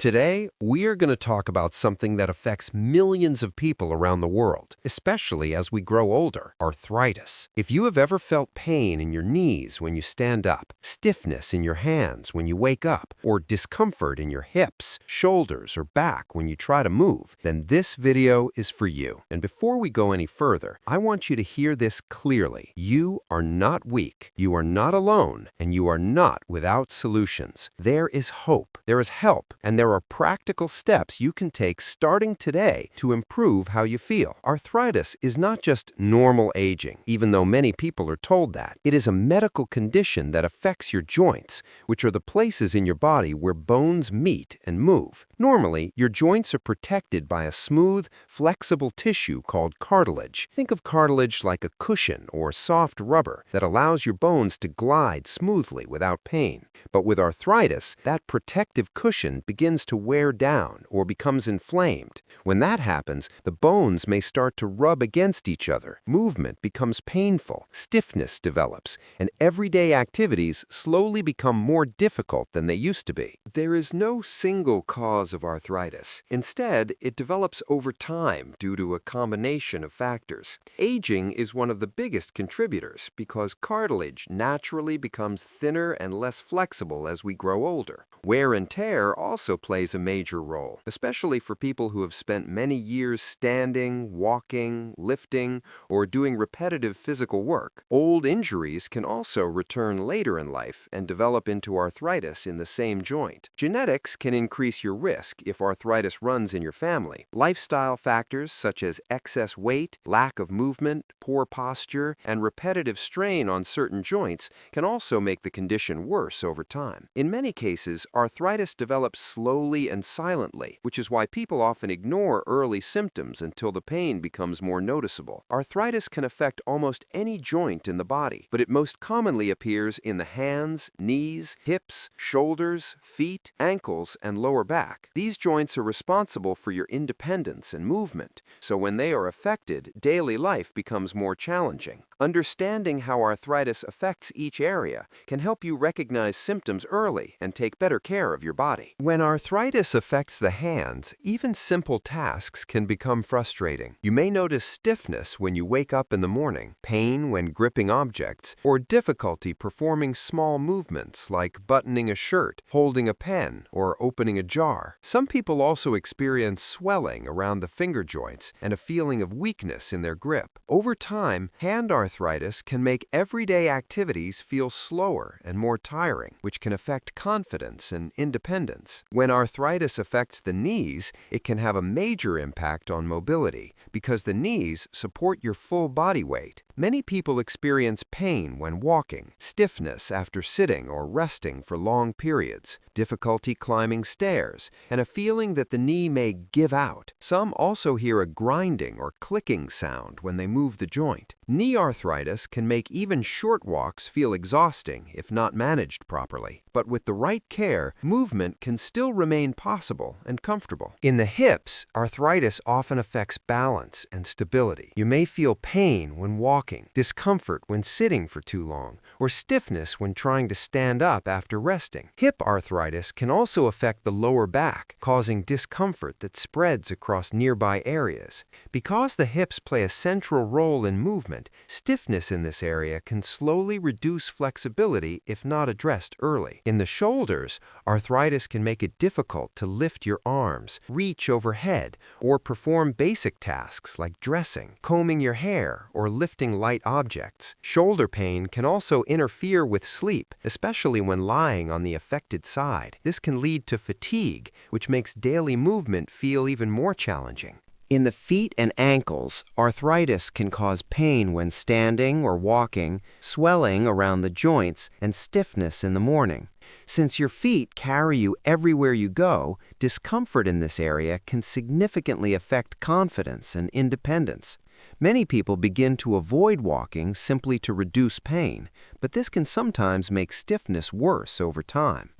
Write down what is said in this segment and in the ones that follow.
Today, we are going to talk about something that affects millions of people around the world, especially as we grow older: arthritis. If you have ever felt pain in your knees when you stand up, stiffness in your hands when you wake up, or discomfort in your hips, shoulders, or back when you try to move, then this video is for you. And before we go any further, I want you to hear this clearly. You are not weak, you are not alone, and you are not without solutions. There is hope, there is help, and there are practical steps you can take starting today to improve how you feel. Arthritis is not just normal aging, even though many people are told that. It is a medical condition that affects your joints, which are the places in your body where bones meet and move. Normally, your joints are protected by a smooth, flexible tissue called cartilage. Think of cartilage like a cushion or soft rubber that allows your bones to glide smoothly without pain. But with arthritis, that protective cushion begins to wear down or becomes inflamed. When that happens, the bones may start to rub against each other. Movement becomes painful, stiffness develops, and everyday activities slowly become more difficult than they used to be. There is no single cause of arthritis. Instead, it develops over time due to a combination of factors. Aging is one of the biggest contributors because cartilage naturally becomes thinner and less flexible as we grow older. Wear and tear also plays a major role, especially for people who have spent many years standing, walking, lifting, or doing repetitive physical work. Old injuries can also return later in life and develop into arthritis in the same joint. Genetics can increase your risk if arthritis runs in your family. Lifestyle factors such as excess weight, lack of movement, poor posture, and repetitive strain on certain joints can also make the condition worse over time. In many cases, arthritis develops slowly and silently, which is why people often ignore early symptoms until the pain becomes more noticeable. Arthritis can affect almost any joint in the body, but it most commonly appears in the hands, knees, hips, shoulders, feet, ankles, and lower back. These joints are responsible for your independence and movement, so when they are affected, daily life becomes more challenging. Understanding how arthritis affects each area can help you recognize symptoms early and take better care of your body. When arthritis affects the hands, even simple tasks can become frustrating. You may notice stiffness when you wake up in the morning, pain when gripping objects, or difficulty performing small movements like buttoning a shirt, holding a pen, or opening a jar. Some people also experience swelling around the finger joints and a feeling of weakness in their grip. Over time, hand arthritis can make everyday activities feel slower and more tiring, which can affect confidence and independence. When arthritis affects the knees, it can have a major impact on mobility because the knees support your full body weight. Many people experience pain when walking, stiffness after sitting or resting for long periods, difficulty climbing stairs, and a feeling that the knee may give out. Some also hear a grinding or clicking sound when they move the joint. Knee arthritis can make even short walks feel exhausting if not managed properly. But with the right care, movement can still remain possible and comfortable. In the hips, arthritis often affects balance and stability. You may feel pain when walking, discomfort when sitting for too long, or stiffness when trying to stand up after resting. Hip arthritis can also affect the lower back, causing discomfort that spreads across nearby areas. Because the hips play a central role in movement, stiffness in this area can slowly reduce flexibility if not addressed early. In the shoulders, arthritis can make it difficult to lift your arms, reach overhead, or perform basic tasks like dressing, combing your hair, or lifting light objects. Shoulder pain can also interfere with sleep, especially when lying on the affected side. This can lead to fatigue, which makes daily movement feel even more challenging. In the feet and ankles, arthritis can cause pain when standing or walking, swelling around the joints, and stiffness in the morning. Since your feet carry you everywhere you go, discomfort in this area can significantly affect confidence and independence. Many people begin to avoid walking simply to reduce pain, but this can sometimes make stiffness worse over time.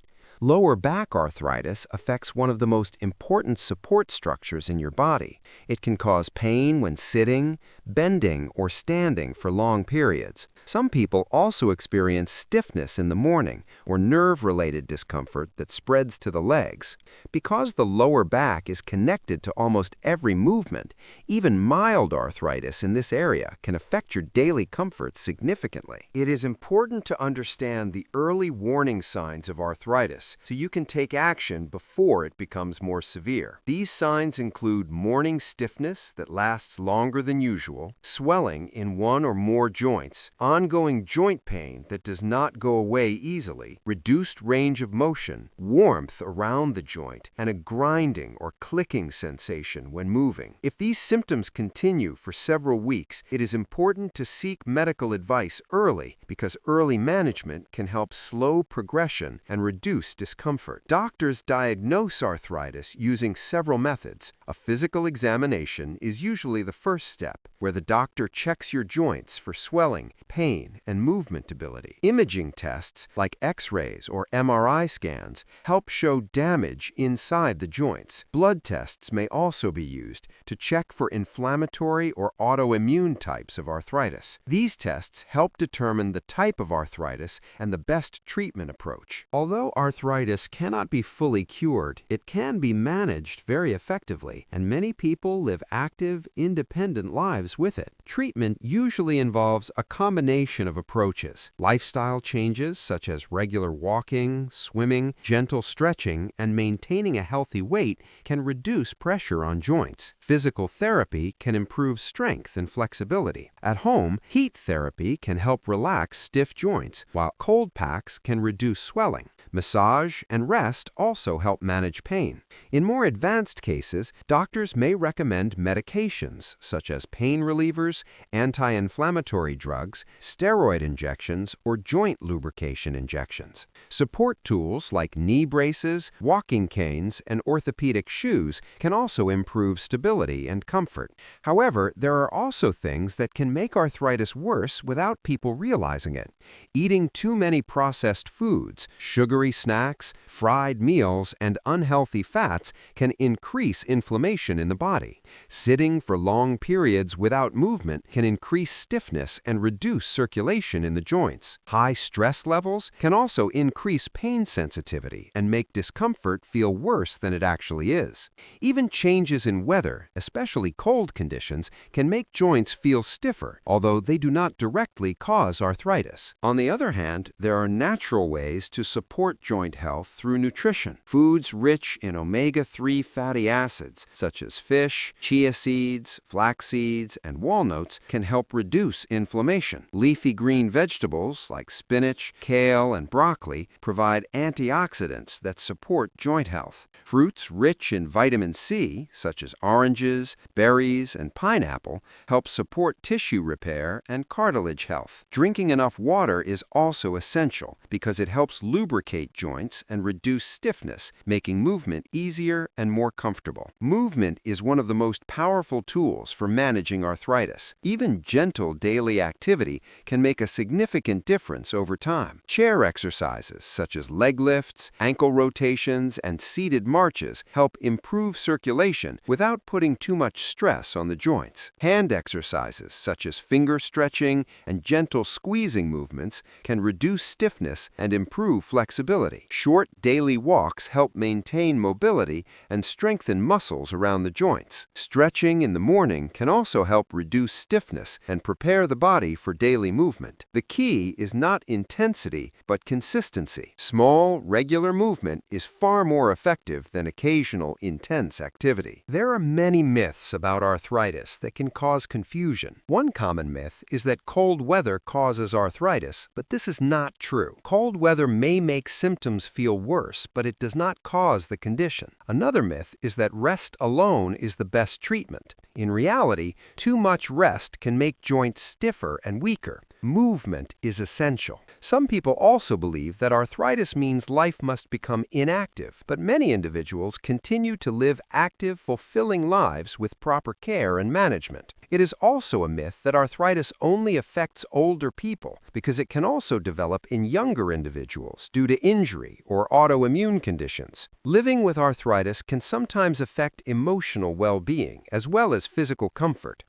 Lower back arthritis affects one of the most important support structures in your body. It can cause pain when sitting, bending, or standing for long periods. Some people also experience stiffness in the morning or nerve-related discomfort that spreads to the legs. Because the lower back is connected to almost every movement, even mild arthritis in this area can affect your daily comfort significantly. It is important to understand the early warning signs of arthritis so you can take action before it becomes more severe. These signs include morning stiffness that lasts longer than usual, swelling in one or more joints, ongoing joint pain that does not go away easily, reduced range of motion, warmth around the joint, and a grinding or clicking sensation when moving. If these symptoms continue for several weeks, it is important to seek medical advice early because early management can help slow progression and reduce discomfort. Doctors diagnose arthritis using several methods. A physical examination is usually the first step, where the doctor checks your joints for swelling, pain, and movement ability. Imaging tests like X-rays or MRI scans help show damage inside the joints. Blood tests may also be used to check for inflammatory or autoimmune types of arthritis. These tests help determine the type of arthritis and the best treatment approach. Although arthritis cannot be fully cured, it can be managed very effectively, and many people live active, independent lives with it. Treatment usually involves a combination of approaches. Lifestyle changes such as regular walking, swimming, gentle stretching, and maintaining a healthy weight can reduce pressure on joints. Physical therapy can improve strength and flexibility. At home, heat therapy can help relax stiff joints, while cold packs can reduce swelling. Massage and rest also help manage pain. In more advanced cases, doctors may recommend medications such as pain relievers, anti-inflammatory drugs, steroid injections, or joint lubrication injections. Support tools like knee braces, walking canes, and orthopedic shoes can also improve stability and comfort. However, there are also things that can make arthritis worse without people realizing it. Eating too many processed foods, sugary snacks, fried meals, and unhealthy fats can increase inflammation in the body. Sitting for long periods without movement can increase stiffness and reduce circulation in the joints. High stress levels can also increase pain sensitivity and make discomfort feel worse than it actually is. Even changes in weather, especially cold conditions, can make joints feel stiffer, although they do not directly cause arthritis. On the other hand, there are natural ways to support joint health through nutrition. Foods rich in omega-3 fatty acids, such as fish, chia seeds, flax seeds, and walnuts, can help reduce inflammation. Leafy green vegetables like spinach, kale, and broccoli provide antioxidants that support joint health. Fruits rich in vitamin C, such as oranges, berries, and pineapple, help support tissue repair and cartilage health. Drinking enough water is also essential because it helps lubricate joints and reduce stiffness, making movement easier and more comfortable. Movement is one of the most powerful tools for managing arthritis. Even gentle daily activity can make a significant difference over time. Chair exercises such as leg lifts, ankle rotations, and seated marches help improve circulation without putting too much stress on the joints. Hand exercises such as finger stretching and gentle squeezing movements can reduce stiffness and improve flexibility. Short daily walks help maintain mobility and strengthen muscles around the joints. Stretching in the morning can also help reduce stiffness and prepare the body for daily movement. The key is not intensity, but consistency. Small, regular movement is far more effective than occasional, intense activity. There are many myths about arthritis that can cause confusion. One common myth is that cold weather causes arthritis, but this is not true. Cold weather may make symptoms feel worse, but it does not cause the condition. Another myth is that rest alone is the best treatment. In reality, too much rest can make joints stiffer and weaker. Movement is essential. Some people also believe that arthritis means life must become inactive, but many individuals continue to live active, fulfilling lives with proper care and management. It is also a myth that arthritis only affects older people because it can also develop in younger individuals due to injury or autoimmune conditions. Living with arthritis can sometimes affect emotional well-being as well as physical comfort.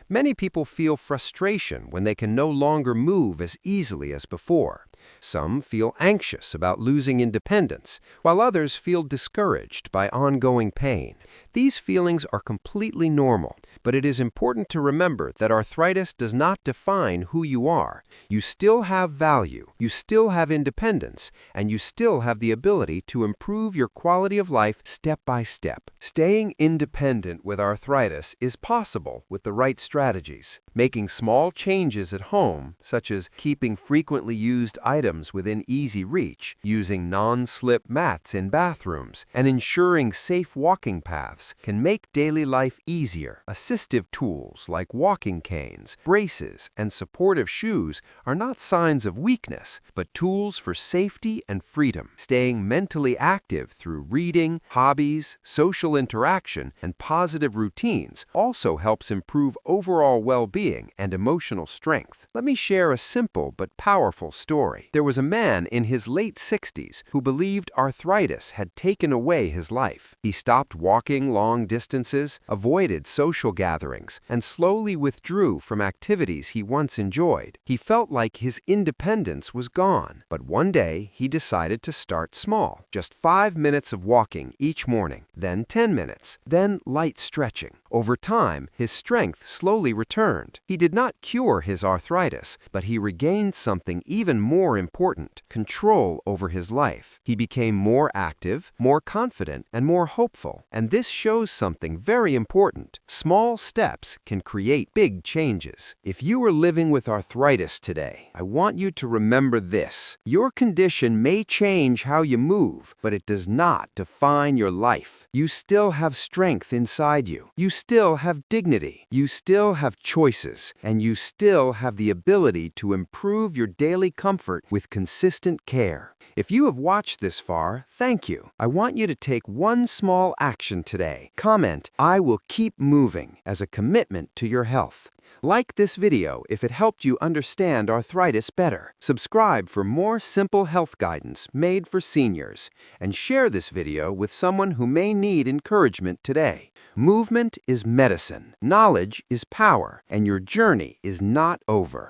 Many people feel frustration when they can no longer move as easily as before. Some feel anxious about losing independence, while others feel discouraged by ongoing pain. These feelings are completely normal, but it is important to remember that arthritis does not define who you are. You still have value, you still have independence, and you still have the ability to improve your quality of life step by step. Staying independent with arthritis is possible with the right strategies. Making small changes at home, such as keeping frequently used items within easy reach, using non-slip mats in bathrooms, and ensuring safe walking paths can make daily life easier. Assistive tools like walking canes, braces, and supportive shoes are not signs of weakness, but tools for safety and freedom. Staying mentally active through reading, hobbies, social interaction, and positive routines also helps improve overall well-being and emotional strength. Let me share a simple but powerful story. There was a man in his late 60s who believed arthritis had taken away his life. He stopped walking long distances, avoided social gatherings, and slowly withdrew from activities he once enjoyed. He felt like his independence was gone, but one day he decided to start small. Just 5 minutes of walking each morning, then 10 minutes, then light stretching. Over time, his strength slowly returned. He did not cure his arthritis, but he regained something even more important: control over his life. He became more active, more confident, and more hopeful. And this shows something very important. Small steps can create big changes. If you are living with arthritis today, I want you to remember this. Your condition may change how you move, but it does not define your life. You still have strength inside you. You still have dignity. You still have choices. And you still have the ability to improve your daily comfort with consistent care. If you have watched this far, thank you. I want you to take one small action today. Comment, "I will keep moving," as a commitment to your health. Like this video if it helped you understand arthritis better. Subscribe for more simple health guidance made for seniors. And share this video with someone who may need encouragement today. Movement is medicine, knowledge is power, and your journey is not over.